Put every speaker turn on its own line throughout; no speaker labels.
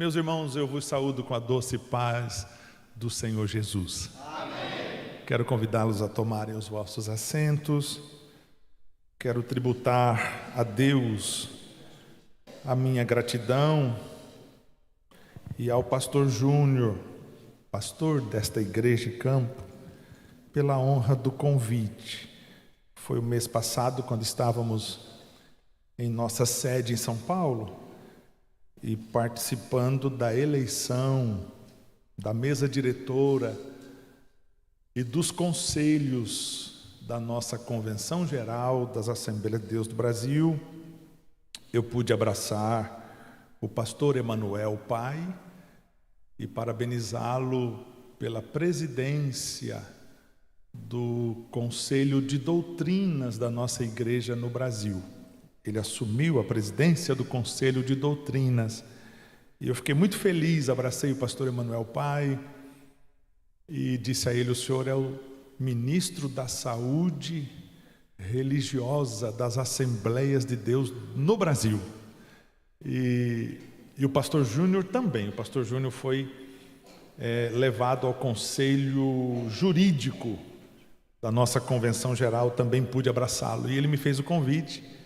Meus irmãos, eu vos saúdo com a doce paz do Senhor Jesus.
Amém.
Quero convidá-los a tomarem os vossos assentos. Quero tributar a Deus a minha gratidão e ao pastor Júnior, pastor desta igreja de Campo, pela honra do convite. Foi o mês passado, quando estávamos em nossa sede em São Paulo e participando da eleição da mesa diretora e dos conselhos da nossa Convenção Geral das Assembleias de Deus do Brasil. Eu pude abraçar o pastor Emanuel Pai e parabenizá-lo pela presidência do Conselho de Doutrinas da nossa igreja no Brasil. Ele assumiu a presidência do Conselho de Doutrinas e eu fiquei muito feliz. Abracei o pastor Emanuel Pai e disse a ele: o senhor é o ministro da saúde religiosa das Assembleias de Deus no Brasil. E o pastor Júnior também. O pastor Júnior foi levado ao conselho jurídico da nossa Convenção Geral, também pude abraçá-lo. E ele me fez o convite.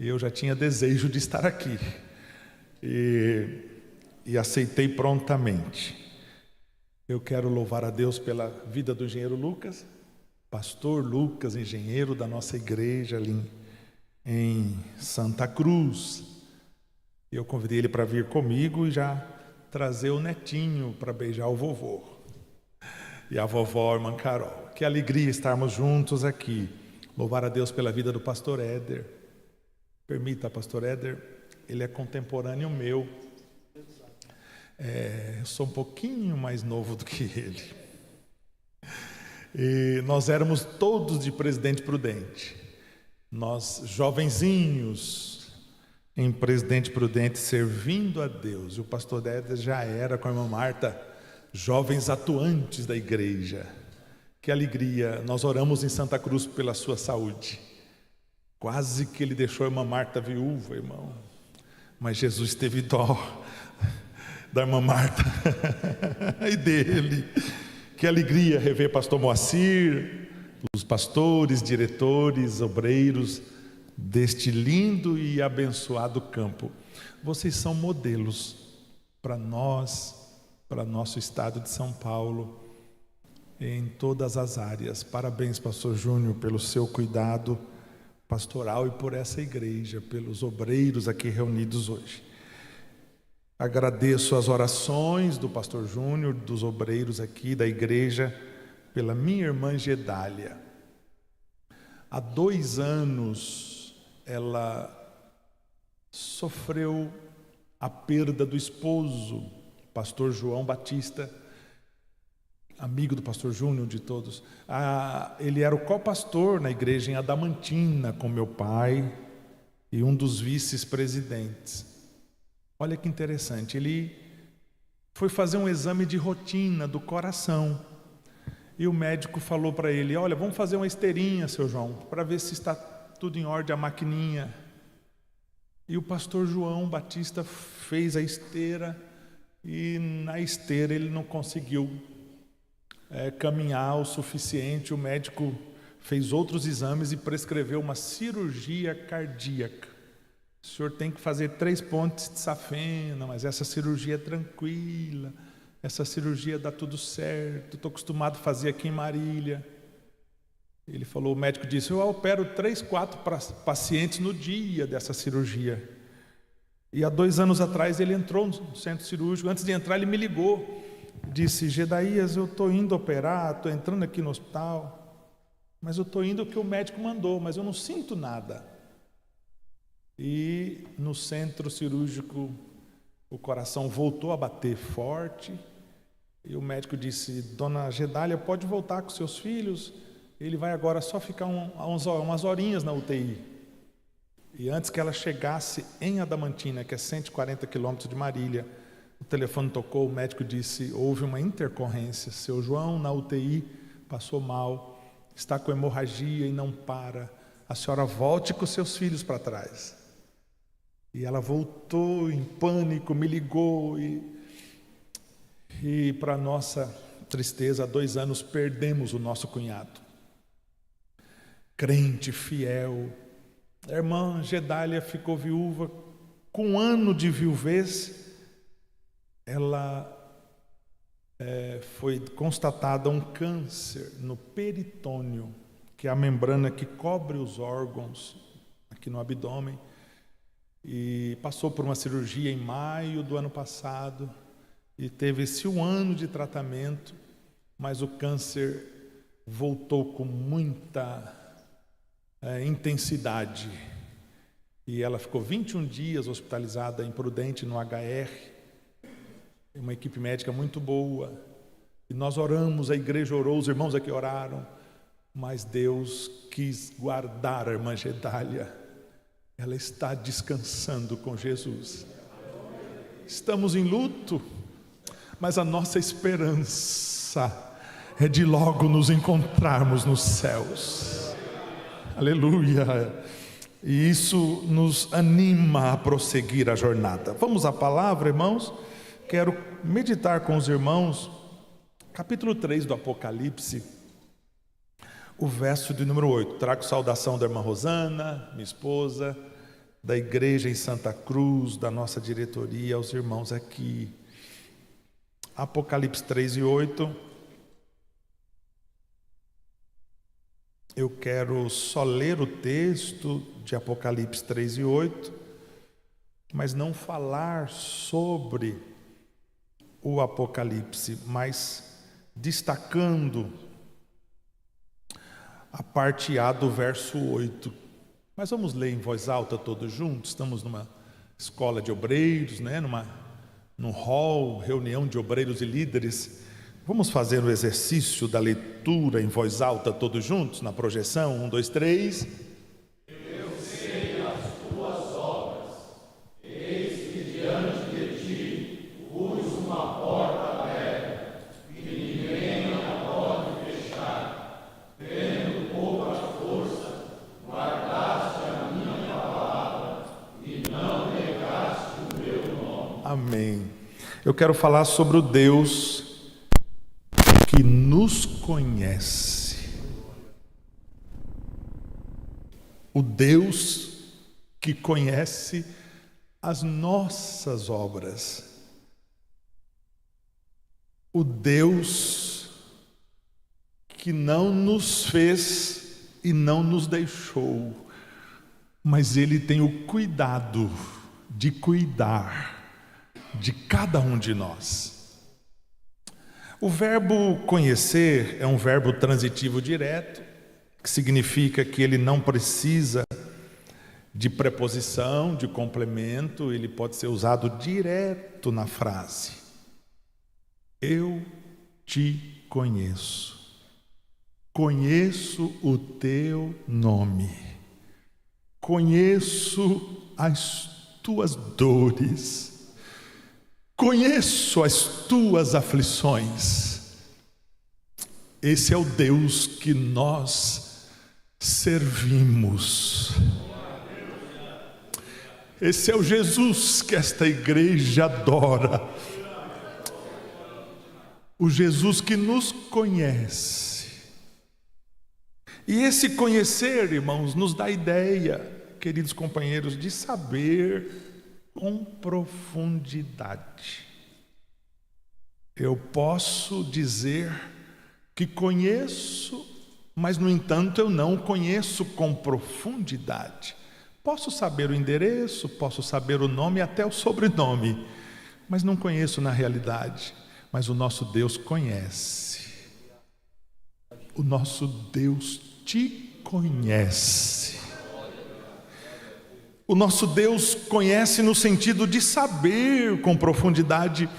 E eu já tinha desejo de estar aqui. E aceitei prontamente. Eu quero louvar a Deus pela vida do engenheiro Lucas, pastor Lucas, engenheiro da nossa igreja ali em Santa Cruz. Eu convidei ele para vir comigo e já trazer o netinho para beijar o vovô. E a vovó, irmã Carol. Que alegria estarmos juntos aqui. Louvar a Deus pela vida do pastor Éder. Permita, pastor Éder, ele é contemporâneo meu. Eu sou um pouquinho mais novo do que ele. E nós éramos todos de Presidente Prudente. Nós, jovenzinhos, em Presidente Prudente, servindo a Deus. E o pastor Éder já era, com a irmã Marta, jovens atuantes da igreja. Que alegria. Nós oramos em Santa Cruz pela sua saúde. Quase que ele deixou a irmã Marta viúva, irmão. Mas Jesus teve dó da irmã Marta e dele. Que alegria rever pastor Moacir, os pastores, diretores, obreiros deste lindo e abençoado campo. Vocês são modelos para nós, para nosso estado de São Paulo, em todas as áreas. Parabéns, pastor Júnior, pelo seu cuidado pastoral e por essa igreja, pelos obreiros aqui reunidos hoje. Agradeço as orações do pastor Júnior, dos obreiros aqui da igreja, pela minha irmã Gedália. Há 2 anos ela sofreu a perda do esposo, pastor João Batista, amigo do pastor Júnior, de todos. Ele era o co-pastor na igreja em Adamantina com meu pai e um dos vice-presidentes. Olha que interessante, ele foi fazer um exame de rotina do coração e o médico falou para ele: olha, vamos fazer uma esteirinha, seu João, para ver se está tudo em ordem, a maquininha. E o pastor João Batista fez a esteira e na esteira ele não conseguiu caminhar o suficiente. O médico fez outros exames e prescreveu uma cirurgia cardíaca. O senhor tem que fazer 3 pontes de safena, mas essa cirurgia é tranquila, essa cirurgia dá tudo certo, estou acostumado a fazer aqui em Marília. Ele falou, o médico disse: eu opero 3, 4 pacientes no dia dessa cirurgia. E há 2 anos atrás ele entrou no centro cirúrgico. Antes de entrar ele me ligou, disse: Gedaías, eu estou indo operar, estou entrando aqui no hospital, mas eu estou indo o que o médico mandou, mas eu não sinto nada. E no centro cirúrgico o coração voltou a bater forte e o médico disse: dona Gedália, pode voltar com seus filhos, ele vai agora só ficar umas horinhas na UTI. E antes que ela chegasse em Adamantina, que é 140 quilômetros de Marília, o telefone tocou, o médico disse: houve uma intercorrência, seu João na UTI passou mal, está com hemorragia e não para, a senhora volte com seus filhos para trás. E ela voltou em pânico, me ligou e E para nossa tristeza, há 2 anos perdemos o nosso cunhado. Crente, fiel. A irmã Gedália ficou viúva com 1 ano de viuvez. Ela foi constatada um câncer no peritônio, que é a membrana que cobre os órgãos aqui no abdômen, e passou por uma cirurgia em maio do ano passado e teve esse 1 ano de tratamento, mas o câncer voltou com muita intensidade e ela ficou 21 dias hospitalizada em Prudente, no HR, uma equipe médica muito boa, e nós oramos, a igreja orou, os irmãos aqui oraram, mas Deus quis guardar a irmã Gedália. Ela está descansando com Jesus. Estamos em luto, mas a nossa esperança é de logo nos encontrarmos nos céus. Aleluia! E isso nos anima a prosseguir a jornada. Vamos à palavra, irmãos. Quero meditar com os irmãos capítulo 3 do Apocalipse, o verso de número 8. Trago saudação da irmã Rosana, minha esposa, da igreja em Santa Cruz, da nossa diretoria, aos irmãos aqui. Apocalipse 3 e 8. Eu quero só ler o texto de Apocalipse 3 e 8, mas não falar sobre o Apocalipse, mas destacando a parte A do verso 8. Mas vamos ler em voz alta todos juntos. Estamos numa escola de obreiros, num hall, reunião de obreiros e líderes. Vamos fazer o exercício da leitura em voz alta todos juntos, na projeção. 1, 2, 3.
Eu sei as tuas obras, eis que diante de ti pus uma porta aberta, e ninguém a pode fechar. Tendo pouca força, guardaste a minha palavra e não negaste o meu nome.
Amém. Eu quero falar sobre o Deus que nos conhece. O Deus que conhece as nossas obras. O Deus que não nos fez e não nos deixou, mas Ele tem o cuidado de cuidar de cada um de nós. O verbo conhecer é um verbo transitivo direto, que significa que ele não precisa de preposição, de complemento, ele pode ser usado direto na frase. Eu te conheço. Conheço o teu nome. Conheço as tuas dores. Conheço as tuas aflições. Esse é o Deus que nós servimos. Esse é o Jesus que esta igreja adora. O Jesus que nos conhece. E esse conhecer, irmãos, nos dá ideia, queridos companheiros, de saber com profundidade. Eu posso dizer que conheço, mas no entanto eu não conheço com profundidade. Posso saber o endereço, posso saber o nome, até o sobrenome, mas não conheço na realidade. Mas o nosso Deus conhece. O nosso Deus te conhece. O nosso Deus conhece no sentido de saber com profundidade,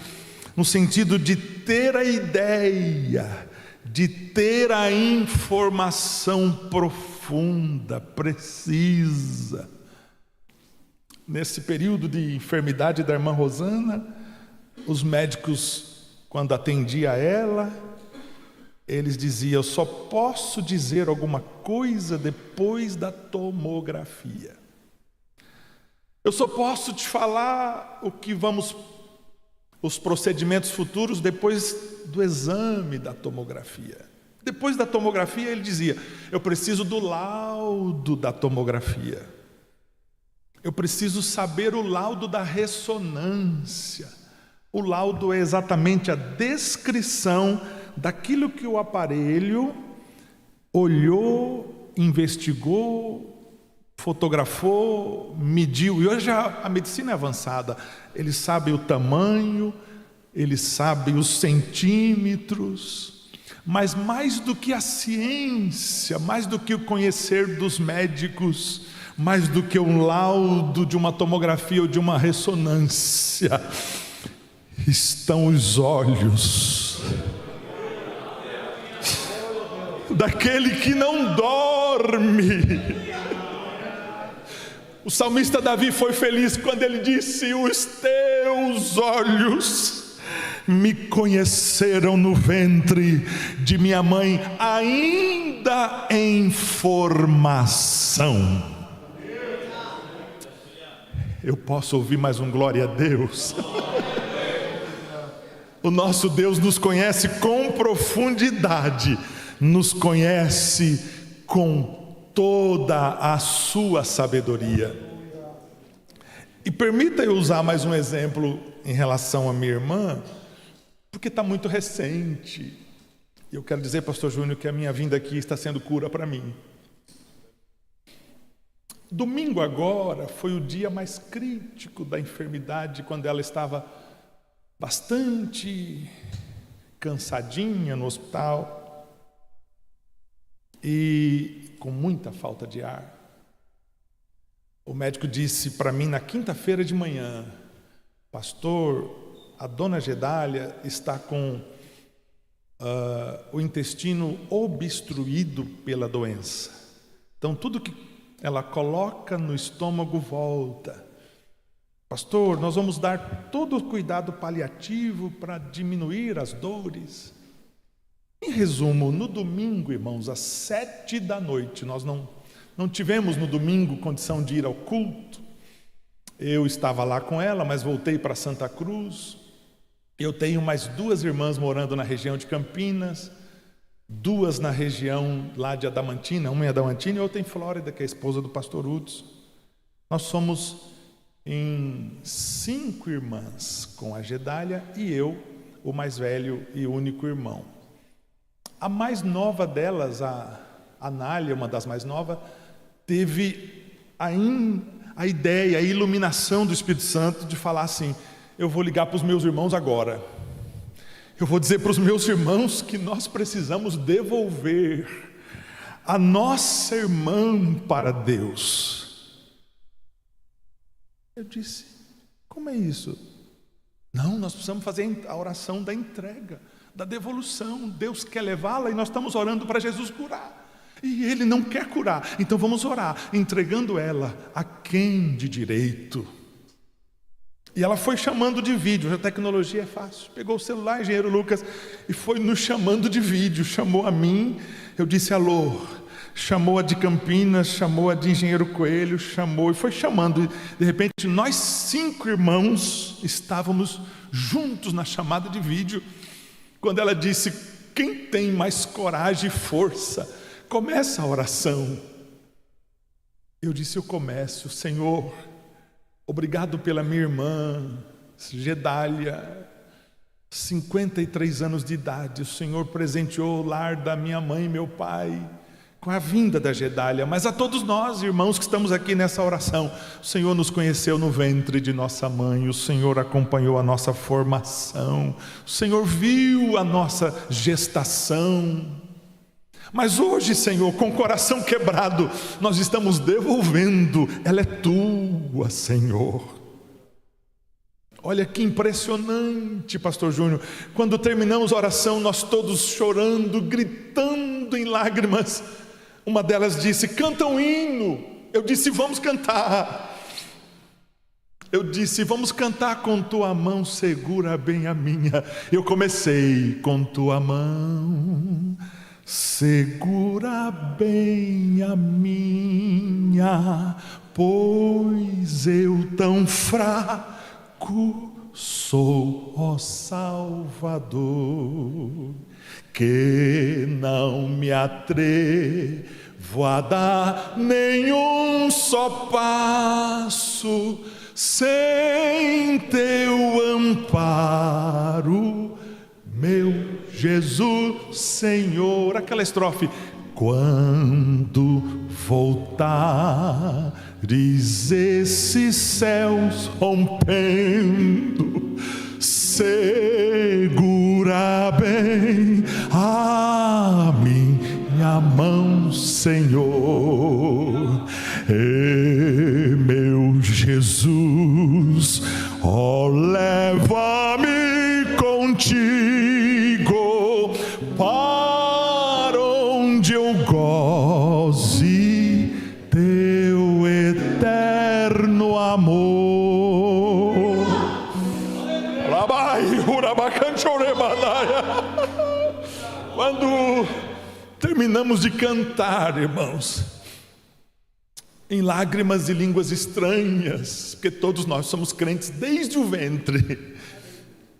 no sentido de ter a ideia, de ter a informação profunda, precisa. Nesse período de enfermidade da irmã Rosana, os médicos, quando atendia ela, eles diziam: eu só posso dizer alguma coisa depois da tomografia. Eu só posso te falar o que vamos os procedimentos futuros depois do exame da tomografia. Depois da tomografia, ele dizia: eu preciso do laudo da tomografia. Eu preciso saber o laudo da ressonância. O laudo é exatamente a descrição daquilo que o aparelho olhou, investigou, fotografou, mediu. E hoje a medicina é avançada. Eles sabem o tamanho, eles sabem os centímetros. Mas mais do que a ciência, mais do que o conhecer dos médicos, mais do que um laudo de uma tomografia ou de uma ressonância, estão os olhos daquele que não dorme. O salmista Davi foi feliz quando ele disse: os teus olhos me conheceram no ventre de minha mãe, ainda em formação. Eu posso ouvir mais um glória a Deus? O nosso Deus nos conhece com profundidade, nos conhece com toda a sua sabedoria. E permita eu usar mais um exemplo em relação à minha irmã, porque está muito recente. Eu quero dizer, pastor Júnior, que a minha vinda aqui está sendo cura para mim. Domingo agora foi o dia mais crítico da enfermidade, quando ela estava bastante cansadinha no hospital e com muita falta de ar. O médico disse para mim na quinta-feira de manhã: pastor, a dona Gedália está com o intestino obstruído pela doença. Então tudo que ela coloca no estômago volta. Pastor, nós vamos dar todo o cuidado paliativo para diminuir as dores. Em resumo, no domingo, irmãos, às 7 da noite, nós não tivemos no domingo condição de ir ao culto. Eu estava lá com ela, mas voltei para Santa Cruz. Eu tenho mais 2 irmãs morando na região de Campinas, 2 na região lá de Adamantina, uma em Adamantina e outra em Flórida, que é a esposa do pastor Hudson. Nós somos em 5 irmãs, com a Gedália e eu, o mais velho e único irmão. A mais nova delas, a Anália, uma das mais novas, teve a ideia, a iluminação do Espírito Santo de falar assim: eu vou ligar para os meus irmãos agora. Eu vou dizer para os meus irmãos que nós precisamos devolver a nossa irmã para Deus. Eu disse: como é isso? Não, nós precisamos fazer a oração da entrega, da devolução. Deus quer levá-la e nós estamos orando para Jesus curar. E Ele não quer curar, então vamos orar, entregando ela a quem de direito. E ela foi chamando de vídeo, a tecnologia é fácil. Pegou o celular, engenheiro Lucas, e foi nos chamando de vídeo. Chamou a mim, eu disse alô. Chamou a de Campinas, chamou a de Engenheiro Coelho, chamou e foi chamando. E de repente nós 5 irmãos estávamos juntos na chamada de vídeo. Quando ela disse: quem tem mais coragem e força, começa a oração. Eu disse: eu começo. Senhor, obrigado pela minha irmã Gedália, 53 anos de idade. O Senhor presenteou o lar da minha mãe e meu pai com a vinda da Gedália, mas a todos nós, irmãos que estamos aqui nessa oração, o Senhor nos conheceu no ventre de nossa mãe, o Senhor acompanhou a nossa formação, o Senhor viu a nossa gestação. Mas hoje, Senhor, com o coração quebrado, nós estamos devolvendo, ela é tua, Senhor. Olha que impressionante, pastor Júnior, quando terminamos a oração, nós todos chorando, gritando em lágrimas. Uma delas disse: canta um hino. Eu disse: vamos cantar. Eu disse: vamos cantar. Com tua mão segura bem a minha. Eu comecei: com tua mão segura bem a minha, pois eu tão fraco sou, ó Salvador, que não me atrevo a dar nenhum só passo sem teu amparo, meu Jesus Senhor. Aquela estrofe: quando voltares esses céus rompendo, segura bem a minha mão, Senhor. E meu Jesus, ó, leva-me contigo para onde eu goze teu eterno amor. Quando terminamos de cantar, irmãos, em lágrimas e línguas estranhas, porque todos nós somos crentes desde o ventre.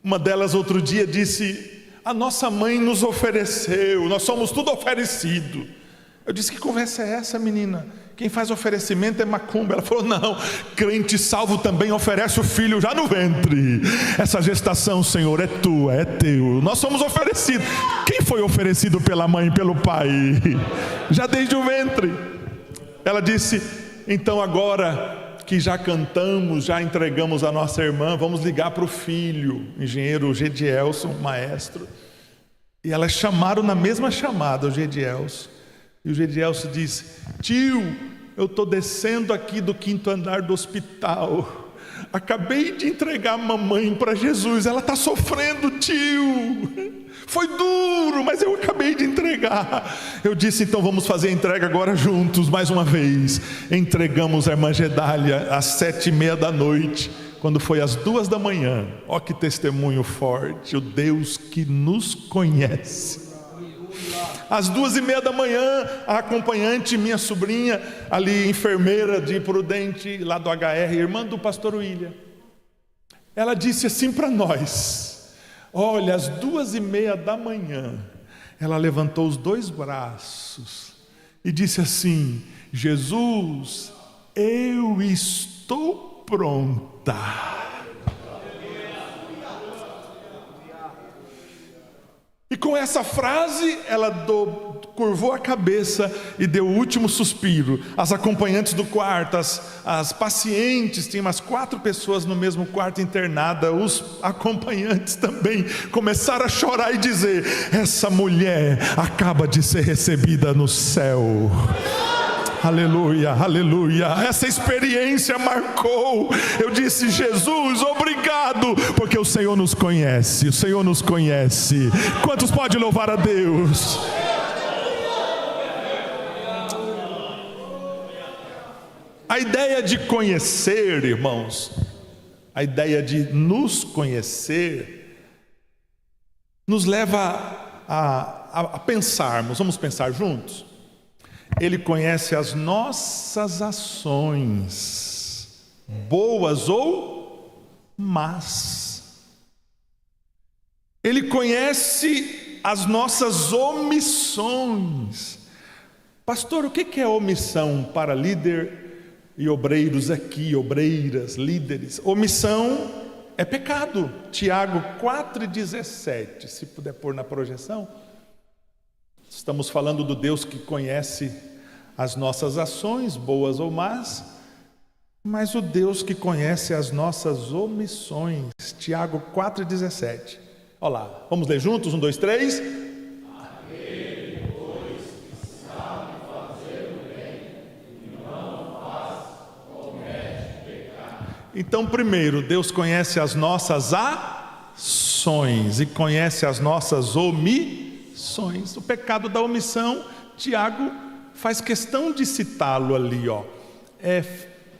Uma delas outro dia disse: a nossa mãe nos ofereceu, nós somos tudo oferecido. Eu disse: que conversa é essa, menina? Quem faz oferecimento é macumba. Ela falou: não, crente salvo também oferece o filho já no ventre. Essa gestação, Senhor, é tua, é teu. Nós somos oferecidos. Quem foi oferecido pela mãe e pelo pai? Já desde o ventre. Ela disse: então agora que já cantamos, já entregamos a nossa irmã, vamos ligar para o filho, engenheiro Gedielson, maestro. E elas chamaram na mesma chamada o Gedielson. E o Gedielson disse: tio, eu estou descendo aqui do 5º andar do hospital, acabei de entregar a mamãe para Jesus, ela está sofrendo, tio. Foi duro, mas eu acabei de entregar. Eu disse: então vamos fazer a entrega agora juntos, mais uma vez. Entregamos a irmã Gedália às 7h30 da noite, quando foi às 2 da manhã. Ó, que testemunho forte, o Deus que nos conhece. Às 2h30 da manhã, a acompanhante, minha sobrinha, ali enfermeira de Prudente, lá do HR, irmã do pastor William, ela disse assim para nós: olha, às 2h30 da manhã, ela levantou os 2 braços e disse assim: Jesus, eu estou pronta. E com essa frase, ela curvou a cabeça e deu o último suspiro. As acompanhantes do quarto, as pacientes, tinha umas 4 pessoas no mesmo quarto internada. Os acompanhantes também começaram a chorar e dizer: essa mulher acaba de ser recebida no céu. Aleluia, aleluia. Essa experiência marcou. Eu disse: Jesus, obrigado, porque o Senhor nos conhece. O Senhor nos conhece. Quantos podem louvar a Deus? A ideia de conhecer, irmãos, a ideia de nos conhecer, nos leva a pensarmos. Vamos pensar juntos? Ele conhece as nossas ações, boas ou más. Ele conhece as nossas omissões. Pastor, o que é omissão para líder e obreiros aqui, obreiras, líderes? Omissão é pecado. Tiago 4,17, se puder pôr na projeção. Estamos falando do Deus que conhece as nossas ações, boas ou más, mas o Deus que conhece as nossas omissões. Tiago 4,17. Olha lá, vamos ler juntos? 1, 2, 3.
Aquele, pois, que sabe fazer o bem e não faz, comete pecado.
Então, primeiro, Deus conhece as nossas ações e conhece as nossas omissões. O pecado da omissão, Tiago faz questão de citá-lo ali, ó. É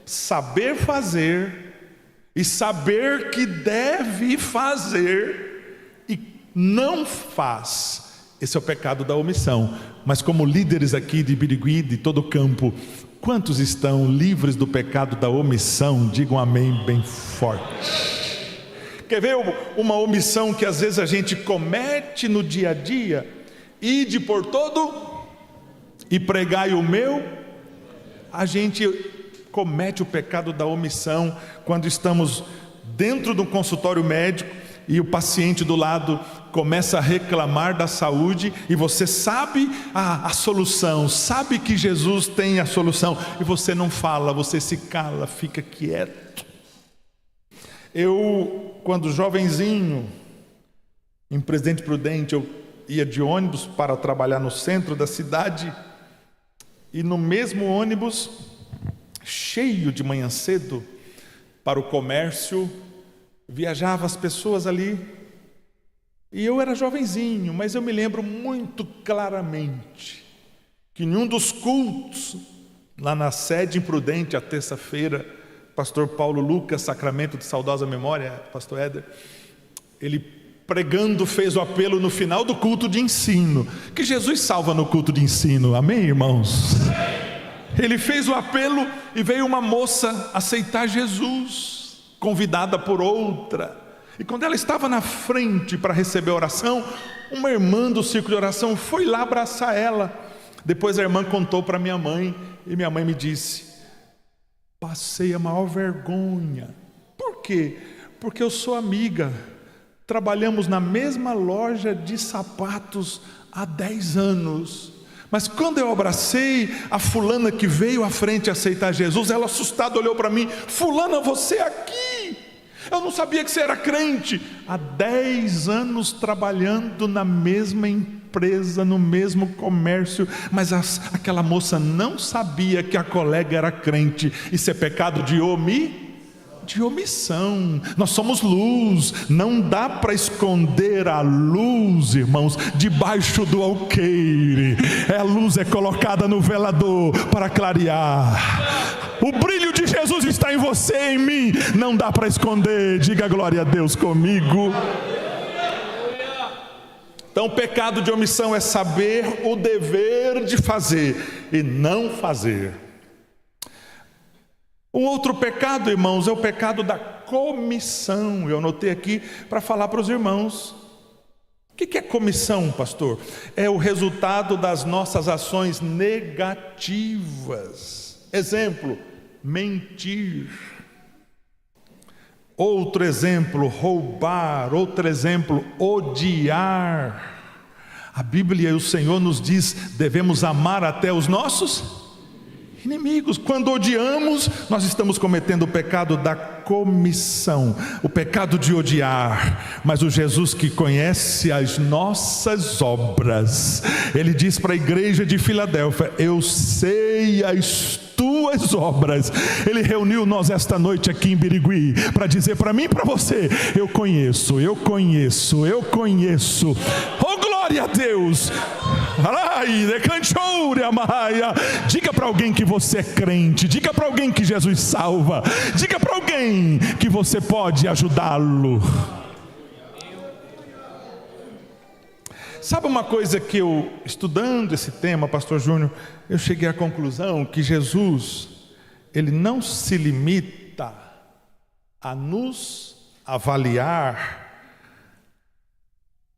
saber fazer e saber que deve fazer e não faz. Esse é o pecado da omissão. Mas como líderes aqui de Birigui, de todo o campo, quantos estão livres do pecado da omissão? Digam amém bem forte. Quer ver uma omissão que às vezes a gente comete no dia a dia? Ide por todo e pregai o meu. A gente comete o pecado da omissão quando estamos dentro de um consultório médico e o paciente do lado começa a reclamar da saúde, e você sabe a solução, sabe que Jesus tem a solução, e você não fala, você se cala, fica quieto. Eu, quando jovenzinho, em Presidente Prudente, eu ia de ônibus para trabalhar no centro da cidade, e no mesmo ônibus, cheio de manhã cedo, para o comércio, viajavam as pessoas ali, e eu era jovenzinho, mas eu me lembro muito claramente que em um dos cultos, lá na sede em Prudente, a terça-feira, pastor Paulo Lucas, sacramento de saudosa memória, pastor Éder, ele pregando fez o apelo no final do culto de ensino, que Jesus salva no culto de ensino, amém, irmãos? Ele fez o apelo e veio uma moça aceitar Jesus, convidada por outra. E quando ela estava na frente para receber a oração, uma irmã do círculo de oração foi lá abraçar ela. Depois a irmã contou para minha mãe, e minha mãe me disse: passei a maior vergonha. Por quê? Porque eu sou amiga, trabalhamos na mesma loja de sapatos há 10 anos. Mas quando eu abracei a fulana que veio à frente aceitar Jesus, ela assustada olhou para mim: fulana, você aqui? Eu não sabia que você era crente. Há 10 anos trabalhando na mesma empresa, no mesmo comércio, mas aquela moça não sabia que a colega era crente. Isso é pecado de omissão. Nós somos luz, não dá para esconder a luz, irmãos, debaixo do alqueire. A luz é colocada no velador para clarear. O brilho de Jesus está em você, em mim, não dá para esconder. Diga glória a Deus comigo. Então, o pecado de omissão é saber o dever de fazer e não fazer. Um outro pecado, irmãos, é o pecado da comissão. Eu anotei aqui para falar para os irmãos. O que é comissão, pastor? É o resultado das nossas ações negativas. Exemplo: mentir. Outro exemplo: roubar. Outro exemplo: odiar. A Bíblia e o Senhor nos diz: devemos amar até os nossos inimigos. Quando odiamos, nós estamos cometendo o pecado da comissão, o pecado de odiar. Mas o Jesus que conhece as nossas obras, ele diz para a igreja de Filadélfia: eu sei as tuas obras. Ele reuniu nós esta noite aqui em Birigui para dizer para mim e para você: eu conheço. Oh, glória a Deus! Diga para alguém que você é crente, diga para alguém que Jesus salva, diga para alguém que você pode ajudá-lo. Sabe uma coisa que eu, estudando esse tema, pastor Júnior, eu cheguei à conclusão que Jesus, ele não se limita a nos avaliar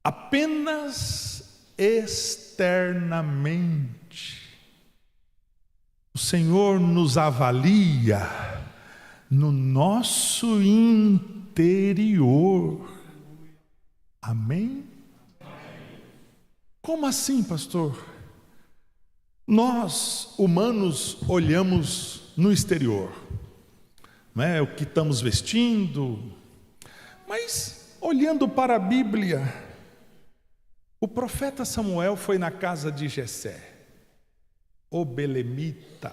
apenas externamente. O Senhor nos avalia no nosso interior. Amém? Como assim, pastor? Nós, humanos, olhamos no exterior, não é? O que estamos vestindo, mas olhando para a Bíblia, o profeta Samuel foi na casa de Jessé, o belemita,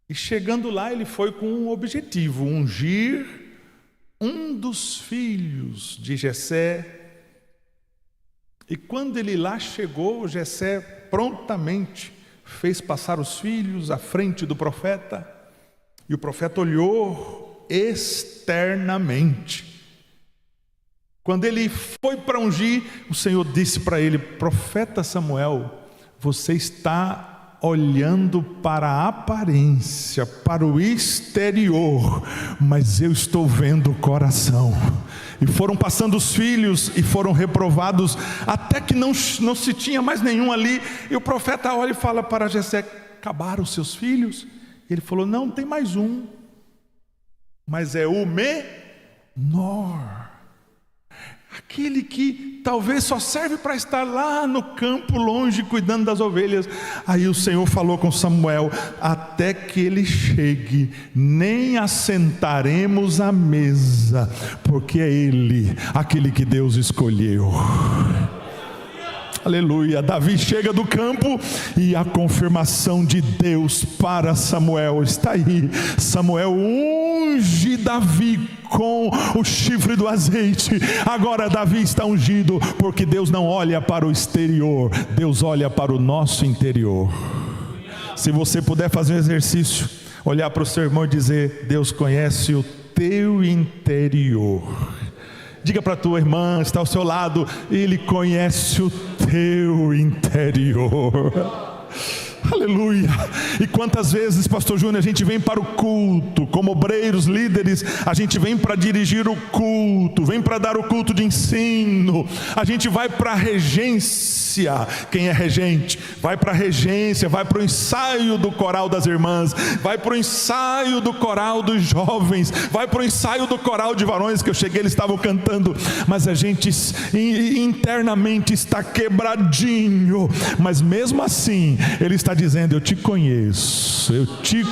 e chegando lá ele foi com um objetivo: ungir um dos filhos de Jessé. E quando ele lá chegou, Jessé prontamente fez passar os filhos à frente do profeta, e o profeta olhou externamente. Quando ele foi para ungir, o Senhor disse para ele: profeta Samuel, você está olhando para a aparência, para o exterior, mas eu estou vendo o coração. E foram passando os filhos e foram reprovados, até que não se tinha mais nenhum ali. E o profeta olha e fala para Jessé: acabaram os seus filhos? Ele falou: não, tem mais um, mas é o menor, aquele que talvez só serve para estar lá no campo longe cuidando das ovelhas. Aí o Senhor falou com Samuel: até que ele chegue, nem assentaremos à mesa, porque é ele, aquele que Deus escolheu. Aleluia. Davi chega do campo e a confirmação de Deus para Samuel está aí. Samuel unge Davi com o chifre do azeite. Agora Davi está ungido, porque Deus não olha para o exterior, Deus olha para o nosso interior. Se você puder fazer um exercício, olhar para o seu irmão e dizer: Deus conhece o teu interior. Diga para a tua irmã, está ao seu lado: Ele conhece o teu interior. Aleluia. E quantas vezes, pastor Júnior, a gente vem para o culto, como obreiros, líderes, a gente vem para dirigir o culto, vem para dar o culto de ensino, a gente vai para a regência. Quem é regente? Vai para a regência, vai para o ensaio do coral das irmãs, vai para o ensaio do coral dos jovens, vai para o ensaio do coral de varões, que eu cheguei, eles estavam cantando, mas a gente internamente está quebradinho, mas mesmo assim, Ele está dizendo: eu te conheço, eu te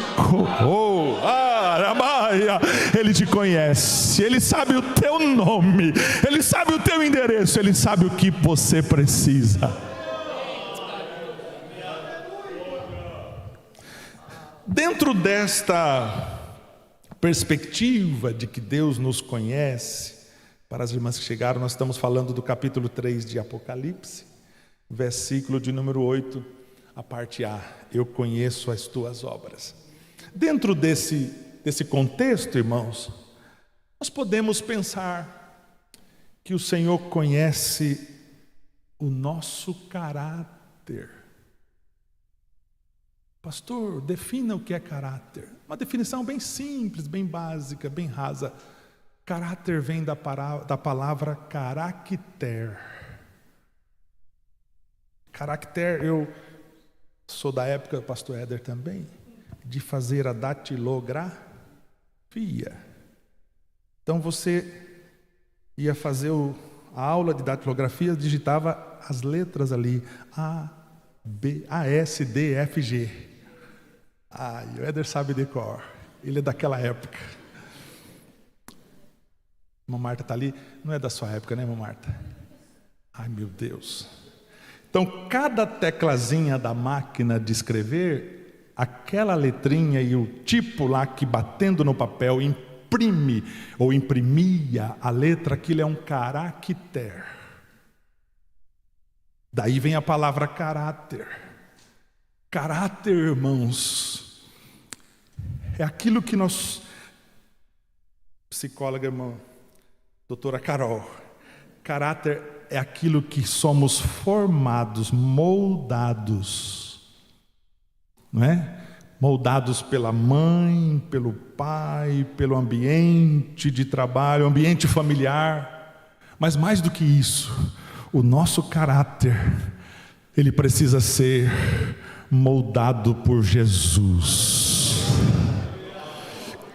Ele te conhece, Ele sabe o teu nome, Ele sabe o teu endereço, Ele sabe o que você precisa. Dentro desta perspectiva de que Deus nos conhece, para as irmãs que chegaram, nós estamos falando do capítulo 3 de Apocalipse, versículo de número 8, a parte A: eu conheço as tuas obras. Dentro desse contexto, irmãos, nós podemos pensar que o Senhor conhece o nosso caráter. Pastor, defina o que é caráter. Uma definição bem simples, bem básica, bem rasa. Caráter vem da palavra caracter. Caracter, eu sou da época, pastor Éder também, de fazer a datilografia. Então você ia fazer a aula de datilografia, digitava as letras ali: A, B, A, S, D, F, G. O Éder sabe de cor, ele é daquela época. Irmã Marta está ali, não é da sua época, né, irmã Marta? Ai, meu Deus. Então, cada teclazinha da máquina de escrever, aquela letrinha e o tipo lá que batendo no papel imprime ou imprimia a letra, aquilo é um caractere. Daí vem a palavra caráter. Caráter, irmãos, é aquilo que nós, psicóloga irmã doutora Carol, caráter é aquilo que somos formados, moldados, não é? Moldados pela mãe, pelo pai, pelo ambiente de trabalho, ambiente familiar. Mas mais do que isso, o nosso caráter, ele precisa ser moldado por Jesus.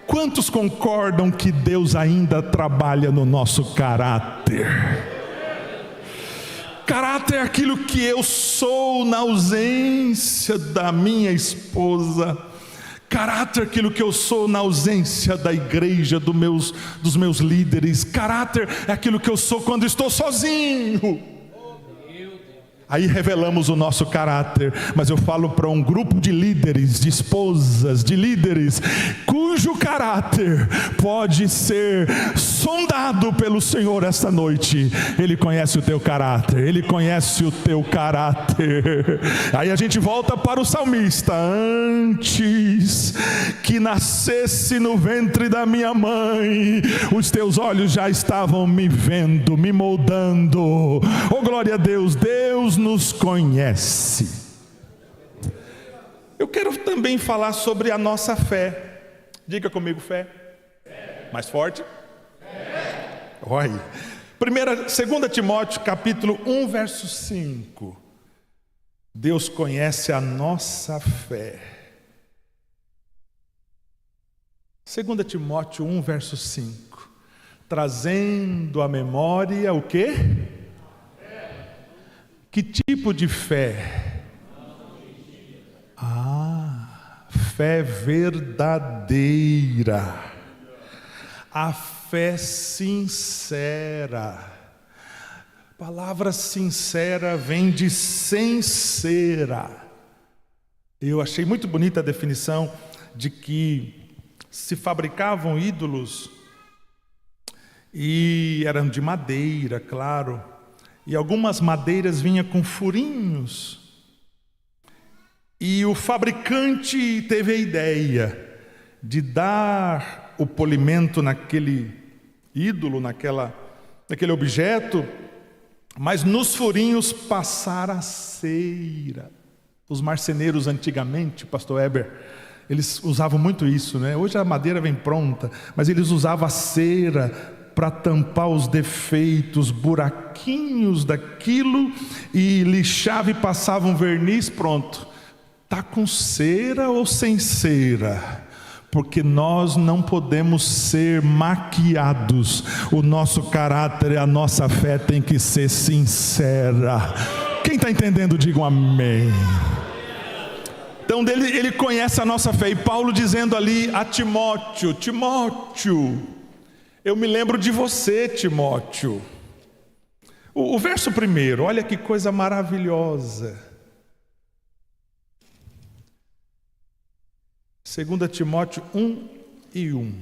Quantos concordam que Deus ainda trabalha no nosso caráter? Caráter é aquilo que eu sou na ausência da minha esposa. Caráter é aquilo que eu sou na ausência da igreja, dos meus líderes. Caráter é aquilo que eu sou quando estou sozinho. Aí revelamos o nosso caráter. Mas eu falo para um grupo de líderes, de esposas, de líderes, cujo caráter pode ser sondado pelo Senhor esta noite. Ele conhece o teu caráter, Ele conhece o teu caráter. Aí a gente volta para o salmista: antes que nascesse no ventre da minha mãe, os teus olhos já estavam me vendo, me moldando. Oh, glória a Deus, Deus nos conhece. Eu quero também falar sobre a nossa fé. Diga comigo, fé. Mais forte. Olha. 2 Timóteo, capítulo 1, verso 5. Deus conhece a nossa fé. 2 Timóteo 1, verso 5. Trazendo à memória o quê? Que tipo de fé? Fé verdadeira. A fé sincera. A palavra sincera vem de sincera. Eu achei muito bonita a definição de que se fabricavam ídolos e eram de madeira, claro, e algumas madeiras vinham com furinhos. E o fabricante teve a ideia de dar o polimento naquele ídolo, naquele objeto, mas nos furinhos passar a cera. Os marceneiros antigamente, pastor Heber, eles usavam muito isso, né? Hoje a madeira vem pronta, mas eles usavam a cera para tampar os defeitos, buraquinhos daquilo, e lixava e passava um verniz, pronto. Está com cera ou sem cera? Porque nós não podemos ser maquiados. O nosso caráter e a nossa fé tem que ser sincera. Quem está entendendo, diga um amém. Então ele conhece a nossa fé. E Paulo dizendo ali a Timóteo: Timóteo, eu me lembro de você, Timóteo. O verso primeiro, olha que coisa maravilhosa. 2 Timóteo 1 e 1.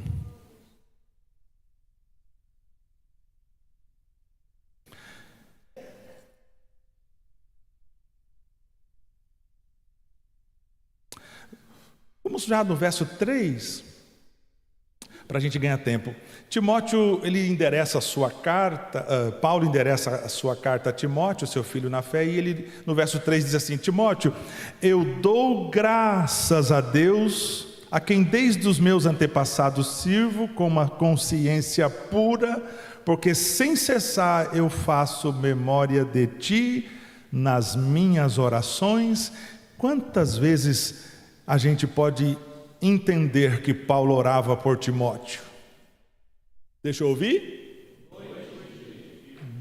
Vamos já no verso 3, para a gente ganhar tempo. Timóteo, ele endereça a sua carta, Paulo endereça a sua carta a Timóteo, seu filho na fé, e ele no verso 3 diz assim: Timóteo, eu dou graças a Deus, a quem desde os meus antepassados sirvo com uma consciência pura, porque sem cessar eu faço memória de ti nas minhas orações. Quantas vezes a gente pode entender que Paulo orava por Timóteo? Deixa eu ouvir?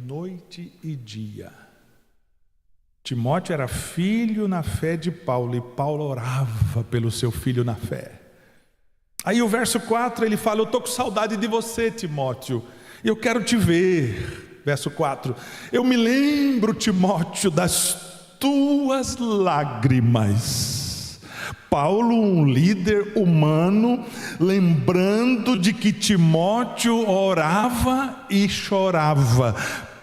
Noite e dia. Timóteo era filho na fé de Paulo, e Paulo orava pelo seu filho na fé. Aí o verso 4 ele fala: eu estou com saudade de você, Timóteo, eu quero te ver. Verso 4: eu me lembro, Timóteo, das tuas lágrimas. Paulo, um líder humano, lembrando de que Timóteo orava e chorava.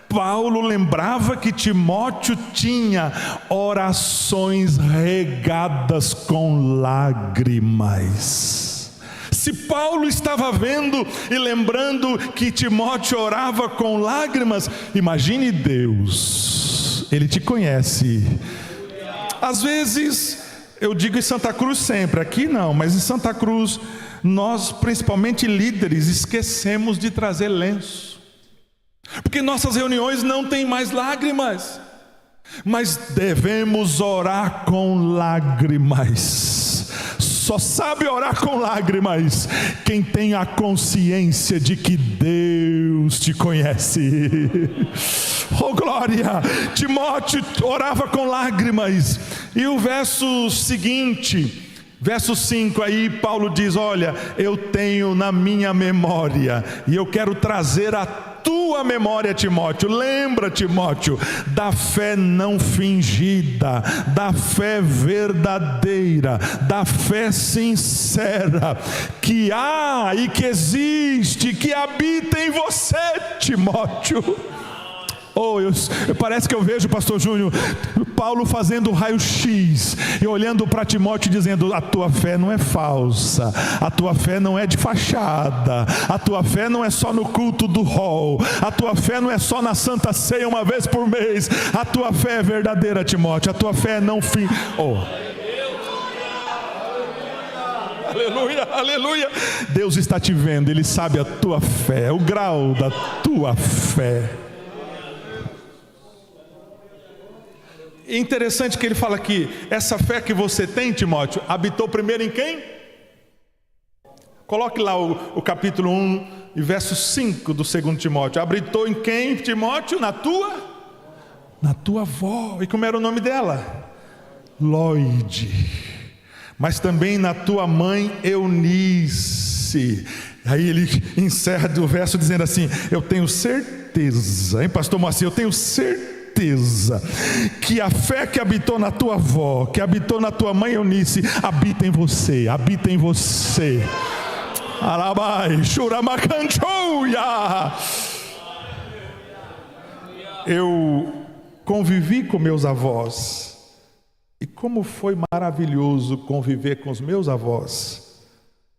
Paulo lembrava que Timóteo tinha orações regadas com lágrimas. Se Paulo estava vendo e lembrando que Timóteo orava com lágrimas, imagine Deus, Ele te conhece. Às vezes, eu digo em Santa Cruz sempre, aqui não, mas em Santa Cruz, nós, principalmente líderes, esquecemos de trazer lenço, porque nossas reuniões não têm mais lágrimas, mas devemos orar com lágrimas. Só sabe orar com lágrimas quem tem a consciência de que Deus te conhece. Oh glória! Timóteo orava com lágrimas. E o verso seguinte, verso 5, aí Paulo diz: olha, eu tenho na minha memória, e eu quero trazer a tua memória, Timóteo. Lembra, Timóteo, da fé não fingida, da fé verdadeira, da fé sincera, que há e que existe, que habita em você, Timóteo. Oh, parece que eu vejo, pastor Júnior, Paulo fazendo raio-x e olhando para Timóteo dizendo: a tua fé não é falsa, a tua fé não é de fachada, a tua fé não é só no culto do hall, a tua fé não é só na Santa Ceia uma vez por mês, a tua fé é verdadeira, Timóteo, a tua fé é não fim. Oh. aleluia, aleluia. Deus está te vendo, Ele sabe a tua fé, o grau da tua fé. É interessante que ele fala aqui, essa fé que você tem, Timóteo, habitou primeiro em quem? Coloque lá o capítulo 1 e verso 5 do 2 Timóteo. Habitou em quem, Timóteo? Na tua avó. E como era o nome dela? Loide. Mas também na tua mãe Eunice. Aí ele encerra o verso dizendo assim: eu tenho certeza, hein, pastor Moacir, eu tenho certeza que a fé que habitou na tua avó, que habitou na tua mãe Eunice, habita em você, habita em você. Arabai, Shuramacanchoia. Eu convivi com meus avós, e como foi maravilhoso conviver com os meus avós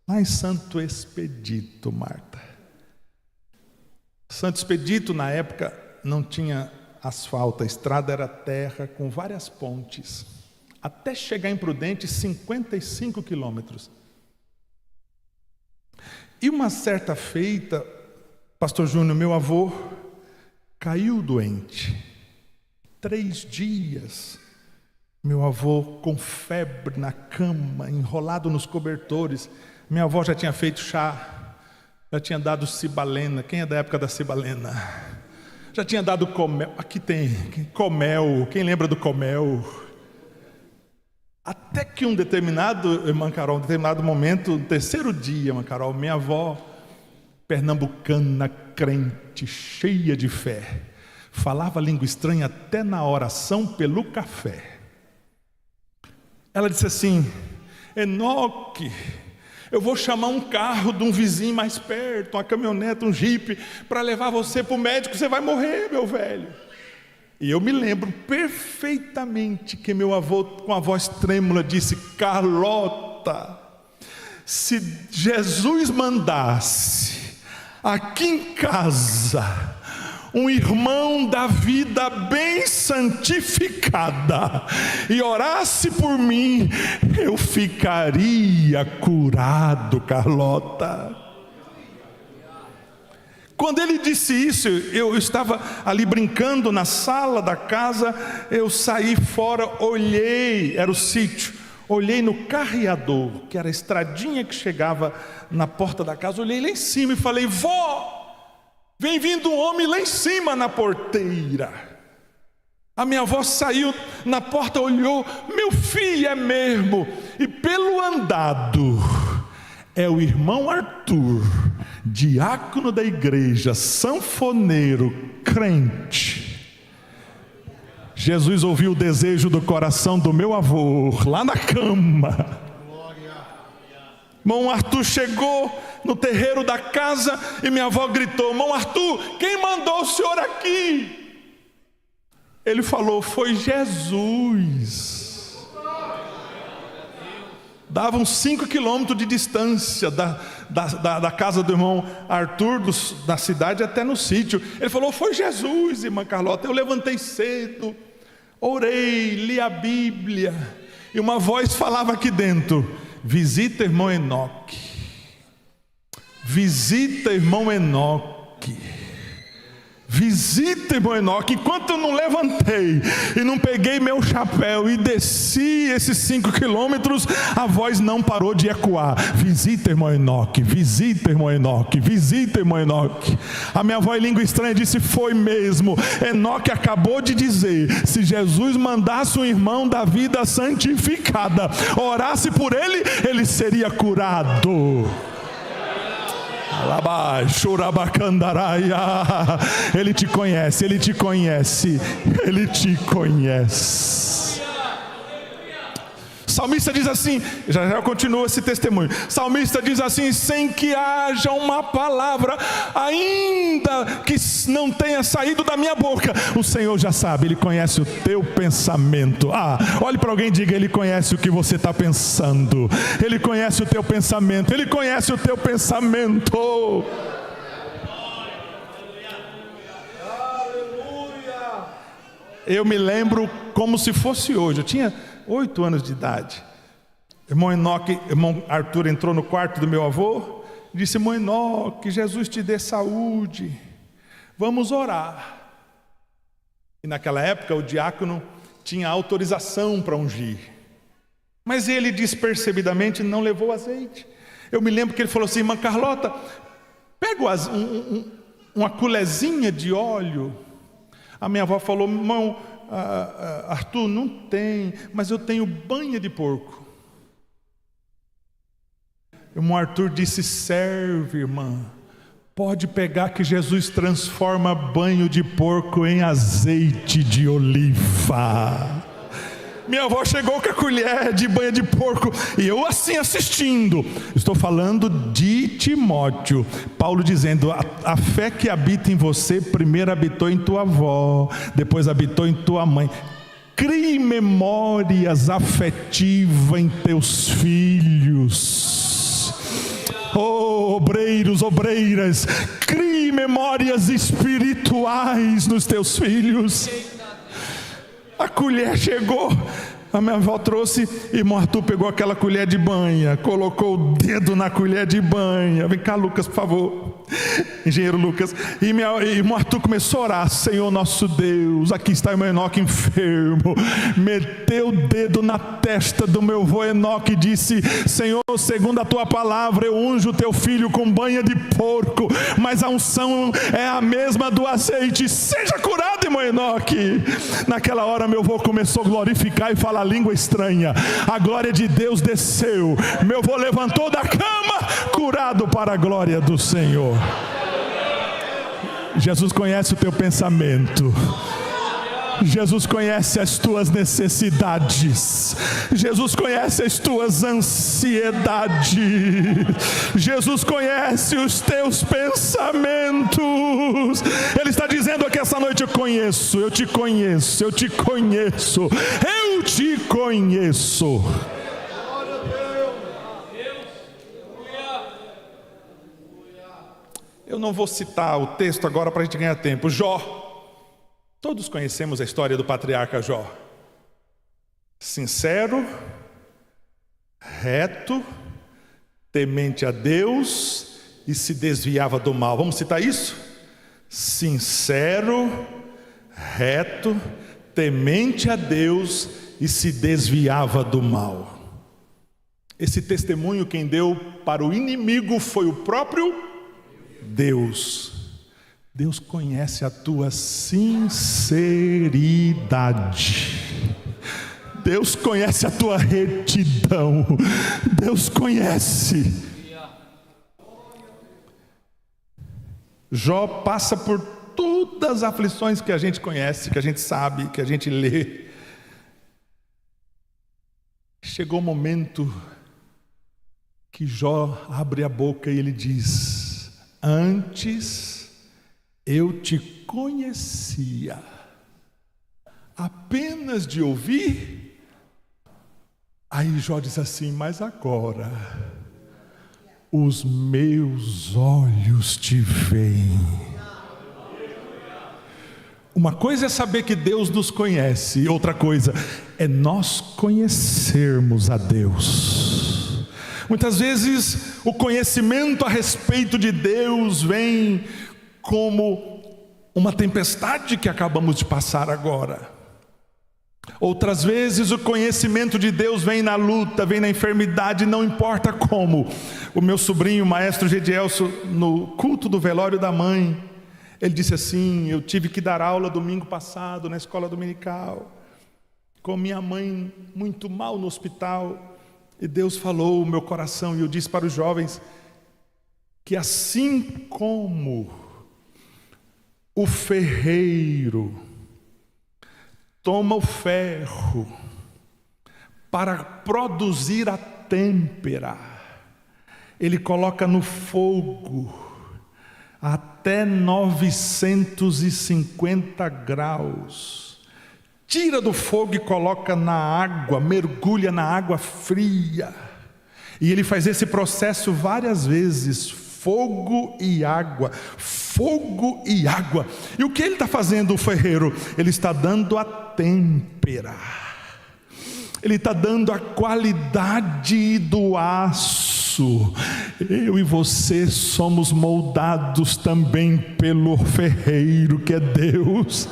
lá em Santo Expedito, Marta. Santo Expedito na época não tinha asfalto, a estrada era terra com várias pontes, até chegar em Prudente, 55 quilômetros. E uma certa feita, pastor Júnior, meu avô, caiu doente. 3 dias, meu avô com febre na cama, enrolado nos cobertores. Minha avó já tinha feito chá, já tinha dado cibalena. Quem é da época da cibalena? Já tinha dado comel. Aqui tem comel. Quem lembra do comel? Até que um determinado momento, no 3º dia, irmã Carol, minha avó, pernambucana, crente, cheia de fé, falava língua estranha até na oração pelo café. Ela disse assim: Enoque, eu vou chamar um carro de um vizinho mais perto, uma caminhonete, um jipe, para levar você para o médico, você vai morrer, meu velho. E eu me lembro perfeitamente que meu avô, com a voz trêmula, disse: Carlota, se Jesus mandasse aqui em casa um irmão da vida bem santificada e orasse por mim, eu ficaria curado, Carlota. Quando ele disse isso, eu estava ali brincando na sala da casa, eu saí fora, olhei, era o sítio, olhei no carreador, que era a estradinha que chegava na porta da casa, olhei lá em cima e falei: vó, vem vindo um homem lá em cima na porteira. A minha avó saiu na porta, olhou: meu filho, é mesmo. E pelo andado, é o irmão Arthur, diácono da igreja, sanfoneiro, crente. Jesus ouviu o desejo do coração do meu avô, lá na cama. Irmão Arthur chegou no terreiro da casa e minha avó gritou: irmão Arthur, quem mandou o senhor aqui? Ele falou: foi Jesus. Dava uns 5 quilômetros de distância da casa do irmão Arthur, da cidade até no sítio. Ele falou: foi Jesus, irmã Carlota. Eu levantei cedo, orei, li a Bíblia, e uma voz falava aqui dentro: visita irmão Enoque, visita irmão Enoque, visita irmão Enoque. Enquanto eu não levantei e não peguei meu chapéu e desci esses 5 quilômetros, a voz não parou de ecoar: visita irmão Enoque, visita irmão Enoque, visita irmão Enoque. A minha avó em língua estranha disse: foi mesmo, Enoque acabou de dizer, se Jesus mandasse um irmão da vida santificada, orasse por ele, ele seria curado. Ele te conhece, ele te conhece, ele te conhece. Salmista diz assim, já continua esse testemunho. Salmista diz assim: sem que haja uma palavra, ainda que não tenha saído da minha boca, o Senhor já sabe, Ele conhece o teu pensamento. Olhe para alguém e diga: Ele conhece o que você está pensando. Ele conhece o teu pensamento. Ele conhece o teu pensamento. Eu me lembro como se fosse hoje. Eu tinha 8 anos de idade. Irmão Arthur entrou no quarto do meu avô e disse: irmão Enoque, que Jesus te dê saúde, vamos orar. E naquela época o diácono tinha autorização para ungir, mas ele despercebidamente não levou azeite. Eu me lembro que ele falou assim: irmã Carlota, pega uma colherzinha de óleo. A minha avó falou: irmão Arthur, não tem, mas eu tenho banha de porco. Irmão Arthur disse: serve, irmã, pode pegar que Jesus transforma banho de porco em azeite de oliva. Minha avó chegou com a colher de banho de porco e eu assim assistindo. Estou falando de Timóteo. Paulo dizendo: a fé que habita em você primeiro habitou em tua avó, depois habitou em tua mãe. Crie memórias afetivas em teus filhos. Oh, obreiros, obreiras, crie memórias espirituais nos teus filhos. A colher chegou, a minha avó trouxe, e irmão Arthur pegou aquela colher de banha, colocou o dedo na colher de banha. Vem cá, Lucas, por favor, engenheiro Lucas. E irmão Arthur começou a orar: Senhor nosso Deus, aqui está o meu Enoque enfermo. Meteu o dedo na testa do meu avô Enoque e disse: Senhor, segundo a tua palavra, eu unjo o teu filho com banha de porco, mas a unção é a mesma do azeite. Seja curado, irmão Enoque. Naquela hora meu avô começou a glorificar e falar língua estranha. A glória de Deus desceu. Meu avô levantou da cama, curado para a glória do Senhor. Jesus conhece o teu pensamento. Jesus conhece as tuas necessidades. Jesus conhece as tuas ansiedades. Jesus conhece os teus pensamentos. Ele está dizendo aqui essa noite: eu conheço, eu te conheço, eu te conheço, eu te conheço. Eu não vou citar o texto agora para a gente ganhar tempo. Jó. Todos conhecemos a história do patriarca Jó. Sincero, reto, temente a Deus e se desviava do mal. Vamos citar isso? Sincero, reto, temente a Deus e se desviava do mal. Esse testemunho quem deu para o inimigo foi o próprio Deus. Deus conhece a tua sinceridade. Deus conhece a tua retidão. Deus conhece. Jó passa por todas as aflições que a gente conhece, que a gente sabe, que a gente lê. Chegou o momento que Jó abre a boca e ele diz: antes eu te conhecia apenas de ouvir. Aí Jó diz assim: mas agora os meus olhos te veem. Uma coisa é saber que Deus nos conhece, outra coisa é nós conhecermos a Deus. Muitas vezes o conhecimento a respeito de Deus vem como uma tempestade que acabamos de passar agora. Outras vezes o conhecimento de Deus vem na luta, vem na enfermidade, não importa como. O meu sobrinho, o maestro Gedielso, no culto do velório da mãe, ele disse assim: eu tive que dar aula domingo passado na escola dominical, com minha mãe muito mal no hospital, e Deus falou o meu coração, e eu disse para os jovens que assim como o ferreiro toma o ferro para produzir a têmpera, ele coloca no fogo até 950 graus, tira do fogo e coloca na água, mergulha na água fria, e ele faz esse processo várias vezes, fogo e água, fogo e água. E o que ele está fazendo, o ferreiro? Ele está dando a têmpera. Ele está dando a qualidade do aço. Eu e você somos moldados também pelo ferreiro que é Deus.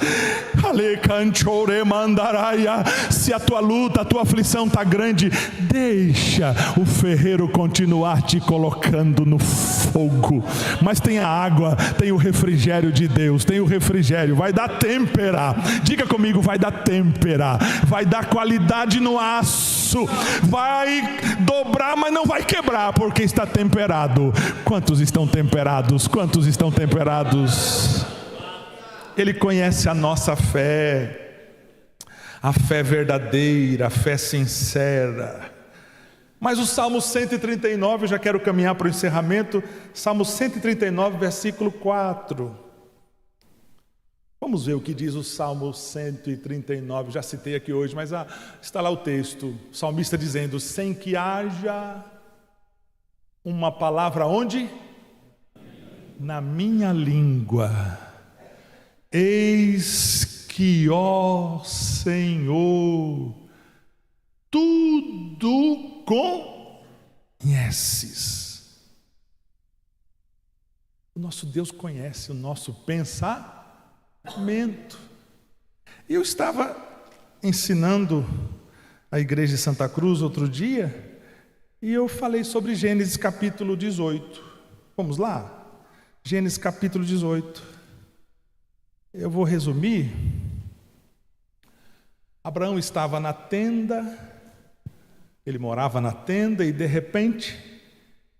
Se a tua luta, a tua aflição está grande, deixa o ferreiro continuar te colocando no fogo. Mas tem a água, tem o refrigério de Deus, tem o refrigério, vai dar têmpera. Diga comigo, vai dar têmpera, vai dar qualidade no aço, vai dobrar, mas não vai quebrar, porque está temperado. Quantos estão temperados? Quantos estão temperados? Ele conhece a nossa fé, a fé verdadeira, a fé sincera. Mas o Salmo 139, eu já quero caminhar para o encerramento. Salmo 139, versículo 4. Vamos ver o que diz o Salmo 139. Já citei aqui hoje, mas está lá o texto. O salmista dizendo: sem que haja uma palavra onde? Na minha língua. Eis que, ó Senhor, tudo conheces. O nosso Deus conhece o nosso pensamento. Eu estava ensinando a igreja de Santa Cruz outro dia, e eu falei sobre Gênesis capítulo 18. Vamos lá? Gênesis capítulo 18. Eu vou resumir. Abraão estava na tenda, ele morava na tenda, e de repente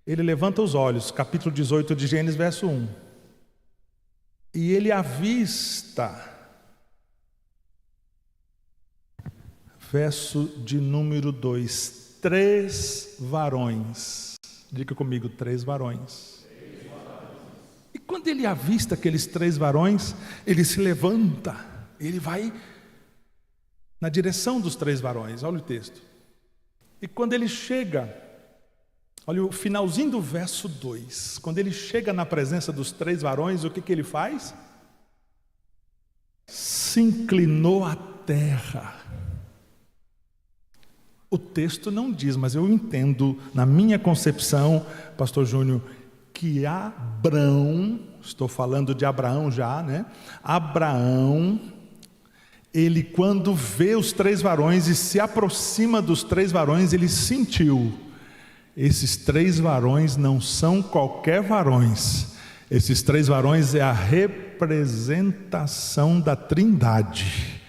ele levanta os olhos, capítulo 18 de Gênesis, verso 1. E ele avista, verso de número 2, 3 varões. Diga comigo, 3 varões. E quando ele avista aqueles 3 varões, ele se levanta, ele vai na direção dos 3 varões. Olha o texto. E quando ele chega, olha o finalzinho do verso 2. Quando ele chega na presença dos 3 varões, o que ele faz? Se inclinou à terra. O texto não diz, mas eu entendo, na minha concepção, pastor Júnior, que Abrão, estou falando de Abraão já, né? Abraão, ele quando vê os 3 varões e se aproxima dos 3 varões, ele sentiu: esses 3 varões não são qualquer varões. Esses 3 varões é a representação da Trindade,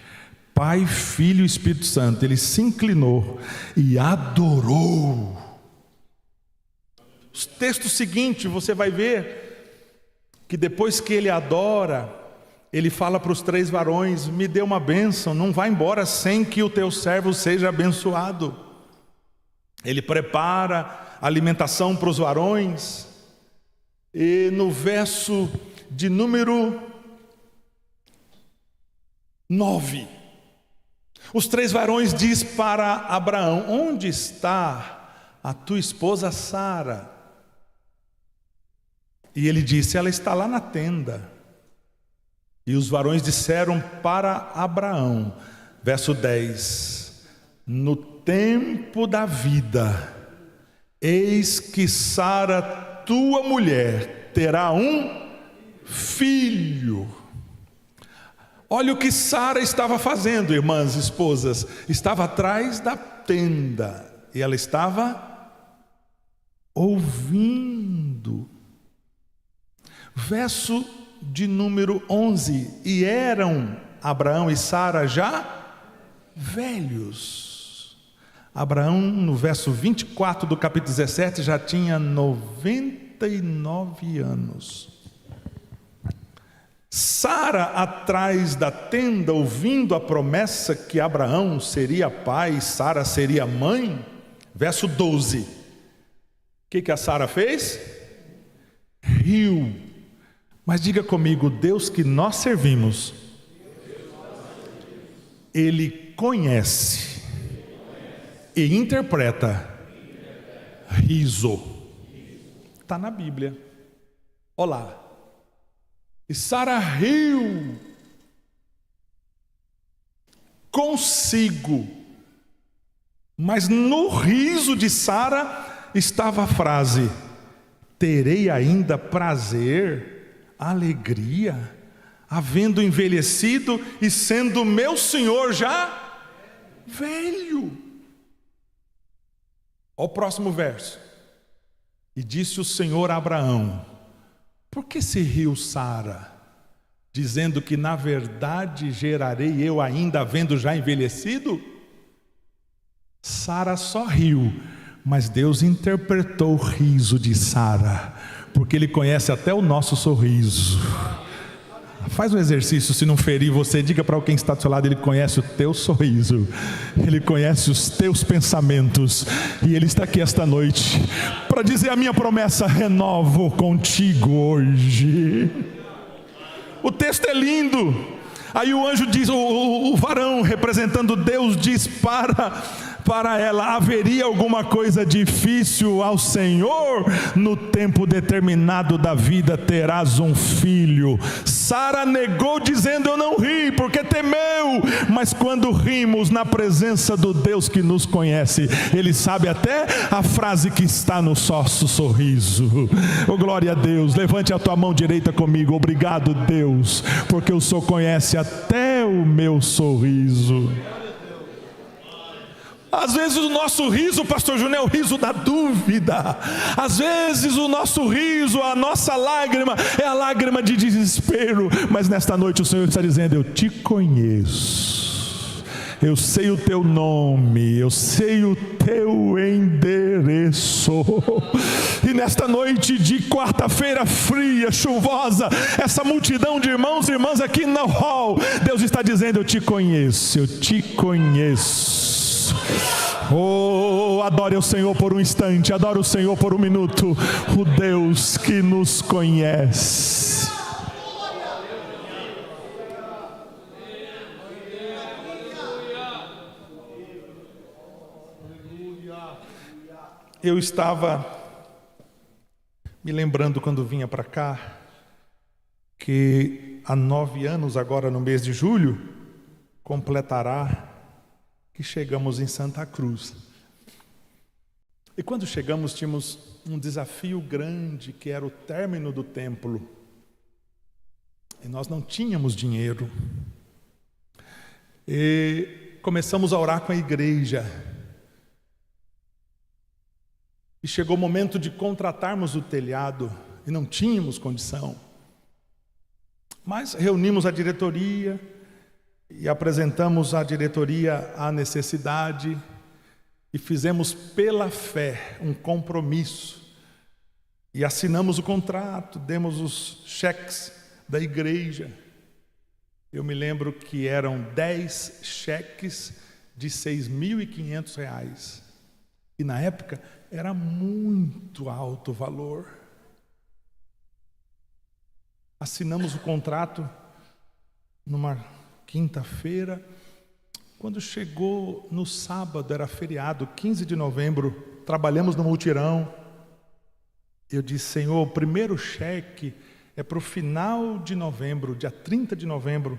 Pai, Filho e Espírito Santo. Ele se inclinou e adorou. O texto seguinte, você vai ver que depois que ele adora, ele fala para os 3 varões: me dê uma bênção, não vá embora sem que o teu servo seja abençoado. Ele prepara alimentação para os varões, e no verso de número 9, os 3 varões diz para Abraão: onde está a tua esposa Sara? E ele disse: ela está lá na tenda. E os varões disseram para Abraão, verso 10: no tempo da vida, eis que Sara, tua mulher, terá um filho. Olha o que Sara estava fazendo, irmãs, esposas. Estava atrás da tenda, e ela estava ouvindo. Verso de número 11: e eram Abraão e Sara já velhos. Abraão, no verso 24 do capítulo 17, já tinha 99 anos. Sara, atrás da tenda, ouvindo a promessa que Abraão seria pai e Sara seria mãe. Verso 12: o que a Sara fez? Riu. Mas diga comigo, o Deus que nós servimos, Ele conhece e interpreta riso. Está na Bíblia. Olá. E Sara riu consigo Mas no riso de Sara estava a frase: terei ainda prazer, alegria, havendo envelhecido e sendo meu senhor já velho. Olha o próximo verso. E disse o Senhor a Abraão: por que se riu Sara, dizendo que na verdade gerarei eu ainda havendo já envelhecido? Sara só riu, mas Deus interpretou o riso de Sara, porque Ele conhece até o nosso sorriso. Faz um exercício, se não ferir você, diga para quem está do seu lado: Ele conhece o teu sorriso, Ele conhece os teus pensamentos, e Ele está aqui esta noite para dizer: a minha promessa renovo contigo hoje. O texto é lindo. Aí o anjo diz, o varão representando Deus diz para ela: haveria alguma coisa difícil ao Senhor? No tempo determinado da vida terás um filho. Sara negou dizendo: eu não ri, porque temeu. Mas quando rimos na presença do Deus que nos conhece, Ele sabe até a frase que está no nosso sorriso. Oh, glória a Deus. Levante a tua mão direita comigo. Obrigado, Deus, porque o Senhor conhece até o meu sorriso. Às vezes o nosso riso, pastor Júnior, é o riso da dúvida. Às vezes o nosso riso, a nossa lágrima é a lágrima de desespero. Mas nesta noite o Senhor está dizendo: eu te conheço, eu sei o teu nome, eu sei o teu endereço. E nesta noite de quarta-feira fria, chuvosa, essa multidão de irmãos e irmãs aqui no hall, Deus está dizendo: eu te conheço, eu te conheço. Oh, adore o Senhor por um instante, adore o Senhor por um minuto, o Deus que nos conhece. Eu estava me lembrando quando vinha para cá, que há 9 anos, agora no mês de julho, completará que chegamos em Santa Cruz. E quando chegamos tínhamos um desafio grande, que era o término do templo. E nós não tínhamos dinheiro. E começamos a orar com a igreja. E chegou o momento de contratarmos o telhado, e não tínhamos condição. Mas reunimos a diretoria e apresentamos à diretoria a necessidade, e fizemos pela fé um compromisso, e assinamos o contrato, demos os cheques da igreja. Eu me lembro que eram 10 cheques de R$6.500, e na época era muito alto o valor. Assinamos o contrato numa quinta-feira. Quando chegou no sábado, era feriado, 15 de novembro, trabalhamos no mutirão. Eu disse: Senhor, o primeiro cheque é para o final de novembro, dia 30 de novembro,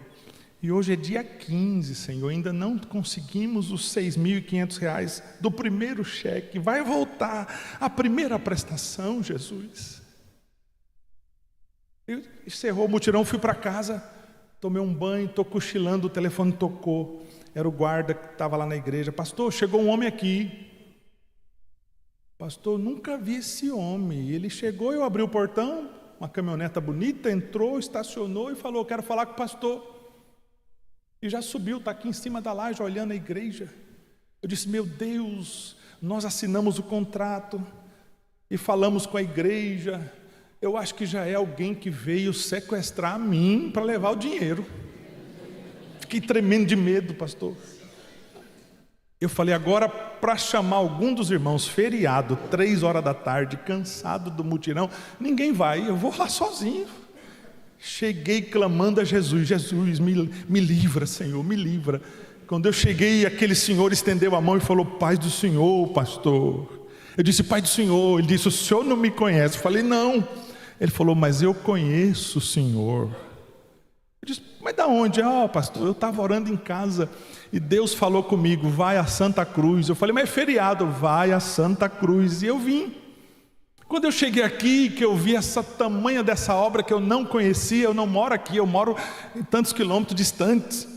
e hoje é dia 15, Senhor, ainda não conseguimos os R$6.500 do primeiro cheque. Vai voltar a primeira prestação, Jesus. Eu encerrou o mutirão, fui para casa, tomei um banho, estou cochilando, o telefone tocou. Era o guarda que estava lá na igreja. Pastor, chegou um homem aqui. Pastor, nunca vi esse homem. Ele chegou, eu abri o portão, uma caminhoneta bonita, entrou, estacionou e falou: quero falar com o pastor. E já subiu, está aqui em cima da laje, olhando a igreja. Eu disse: meu Deus, nós assinamos o contrato e falamos com a igreja. Eu acho que já é alguém que veio sequestrar a mim para levar o dinheiro. Fiquei tremendo de medo, pastor. Eu falei: agora, para chamar algum dos irmãos, feriado, 3 horas da tarde, cansado do mutirão, ninguém vai, eu vou lá sozinho. Cheguei clamando a Jesus: Jesus, me livra, Senhor, me livra. Quando eu cheguei, aquele senhor estendeu a mão e falou: paz do Senhor, pastor. Eu disse: pai do Senhor. Ele disse: o senhor não me conhece. Eu falei: não. Ele falou: mas eu conheço o Senhor. Eu disse, mas da onde? Pastor, eu estava orando em casa e Deus falou comigo, vai a Santa Cruz. Eu falei, mas é feriado, vai a Santa Cruz. E eu vim. Quando eu cheguei aqui, que eu vi essa tamanha dessa obra que eu não conhecia, eu não moro aqui, eu moro em tantos quilômetros distantes.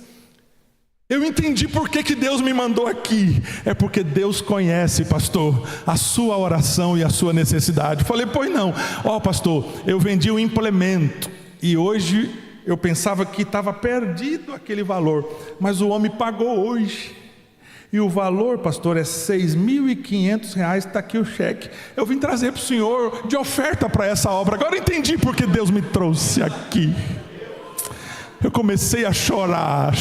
Eu entendi por que Deus me mandou aqui. É porque Deus conhece, pastor, a sua oração e a sua necessidade. Falei, pois não. Pastor, eu vendi um implemento e hoje eu pensava que estava perdido aquele valor, mas o homem pagou hoje. E o valor, pastor, é R$6.500, está aqui o cheque. Eu vim trazer para o senhor de oferta para essa obra. Agora eu entendi por que Deus me trouxe aqui. Eu comecei a chorar,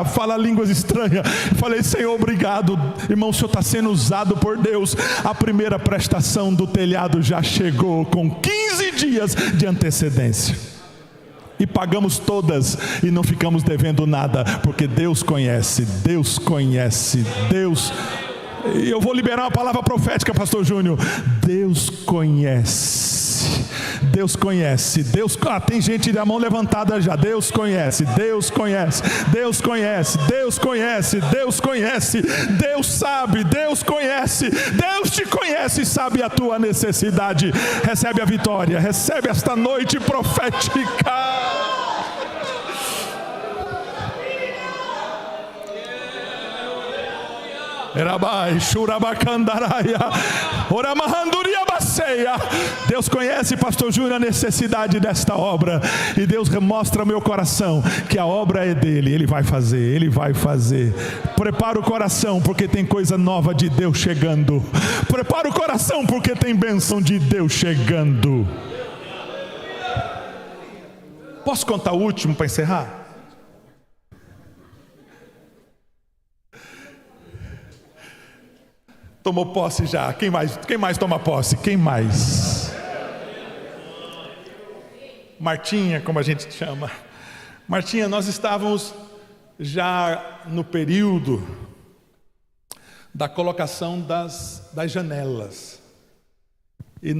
falar línguas estranhas. Falei, Senhor, obrigado. Irmão, o senhor está sendo usado por Deus. A primeira prestação do telhado já chegou com 15 dias de antecedência. E pagamos todas e não ficamos devendo nada, porque Deus conhece. E eu vou liberar uma palavra profética, pastor Júnior. Deus conhece. Tem gente de a mão levantada já. Deus conhece. Deus sabe, Deus conhece. Deus te conhece e sabe a tua necessidade. Recebe a vitória, recebe esta noite profética. Deus conhece, pastor Júnior, a necessidade desta obra, e Deus mostra ao meu coração que a obra é dele. Ele vai fazer. Prepara o coração, porque tem coisa nova de Deus chegando. Prepara o coração, porque tem bênção de Deus chegando. Posso contar o último para encerrar? Tomou posse já. Quem mais toma posse? Quem mais? Martinha, como a gente chama. Martinha, nós estávamos já no período da colocação das janelas. E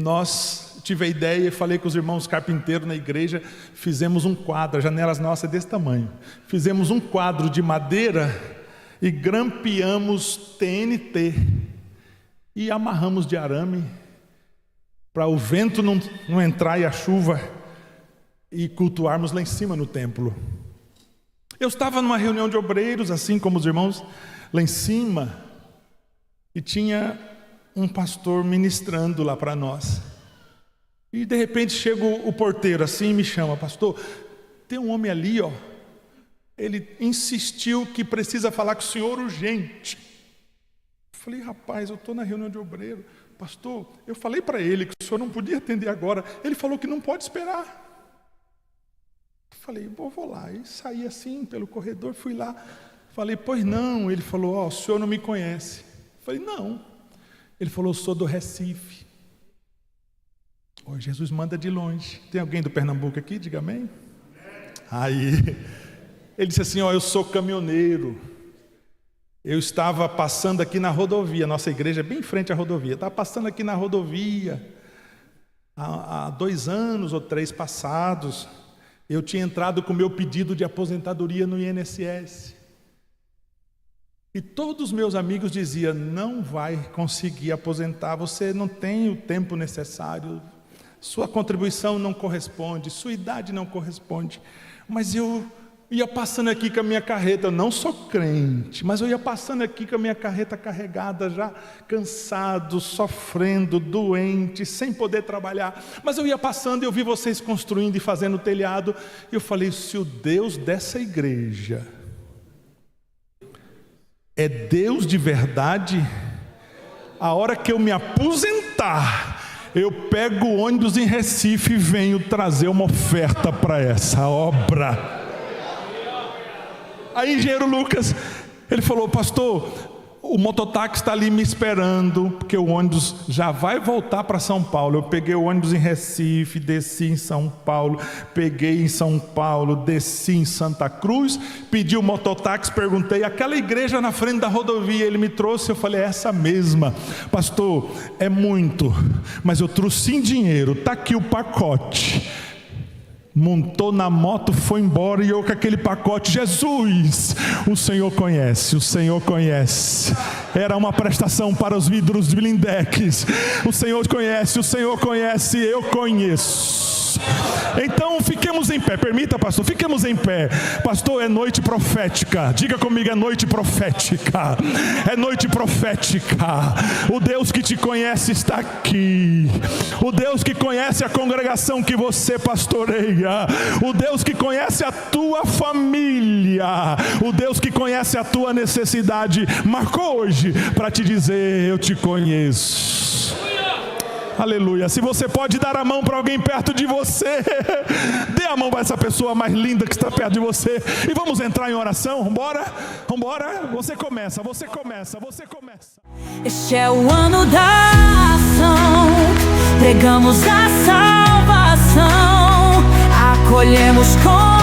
tive a ideia e falei com os irmãos carpinteiros na igreja, fizemos um quadro, as janelas nossas desse tamanho. Fizemos um quadro de madeira e grampeamos TNT. E amarramos de arame, para o vento não entrar e a chuva, e cultuarmos lá em cima no templo. Eu estava numa reunião de obreiros, assim como os irmãos, lá em cima, e tinha um pastor ministrando lá para nós. E de repente chega o porteiro assim e me chama, pastor, tem um homem ali, ele insistiu que precisa falar com o senhor urgente. Falei, rapaz, eu estou na reunião de obreiro. Pastor, eu falei para ele que o senhor não podia atender agora. Ele falou que não pode esperar. Falei, vou lá. E saí assim pelo corredor, fui lá. Falei, pois não. Ele falou, o senhor não me conhece. Falei, não. Ele falou, eu sou do Recife. Jesus manda de longe. Tem alguém do Pernambuco aqui? Diga amém. Aí, ele disse assim, eu sou caminhoneiro. Eu estava passando aqui na rodovia, nossa igreja é bem em frente à rodovia. Estava passando aqui na rodovia, há 2 anos ou 3 passados, eu tinha entrado com o meu pedido de aposentadoria no INSS. E todos os meus amigos diziam, não vai conseguir aposentar, você não tem o tempo necessário, sua contribuição não corresponde, sua idade não corresponde. Mas eu ia passando aqui com a minha carreta, eu não sou crente, mas eu ia passando aqui com a minha carreta carregada, já cansado, sofrendo, doente, sem poder trabalhar. Mas eu ia passando e eu vi vocês construindo e fazendo o telhado. E eu falei, se o Deus dessa igreja é Deus de verdade, a hora que eu me aposentar, eu pego o ônibus em Recife e venho trazer uma oferta para essa obra. Aí engenheiro Lucas, ele falou, pastor, o mototáxi está ali me esperando, porque o ônibus já vai voltar para São Paulo. Eu peguei o ônibus em Recife, desci em São Paulo, peguei em São Paulo, desci em Santa Cruz, pedi o mototáxi, perguntei, aquela igreja na frente da rodovia, ele me trouxe, eu falei, é essa mesma. Pastor, é muito, mas eu trouxe em dinheiro, está aqui o pacote. montou na moto, foi embora e eu com aquele pacote. Jesus, o Senhor conhece, o Senhor conhece. Era uma prestação para os vidros de blindex. O Senhor conhece, eu conheço. Então fiquemos em pé, permita, pastor, fiquemos em pé. Pastor, é noite profética. Diga comigo, é noite profética. É noite profética. O Deus que te conhece está aqui. O Deus que conhece a congregação que você pastoreia. O Deus que conhece a tua família. O Deus que conhece a tua necessidade marcou hoje para te dizer: eu te conheço. Aleluia. Se você pode dar a mão para alguém perto de você, dê a mão para essa pessoa mais linda que está perto de você. E vamos entrar em oração. Vambora? Você começa.
Este é o ano da ação. Pregamos a salvação. Acolhemos com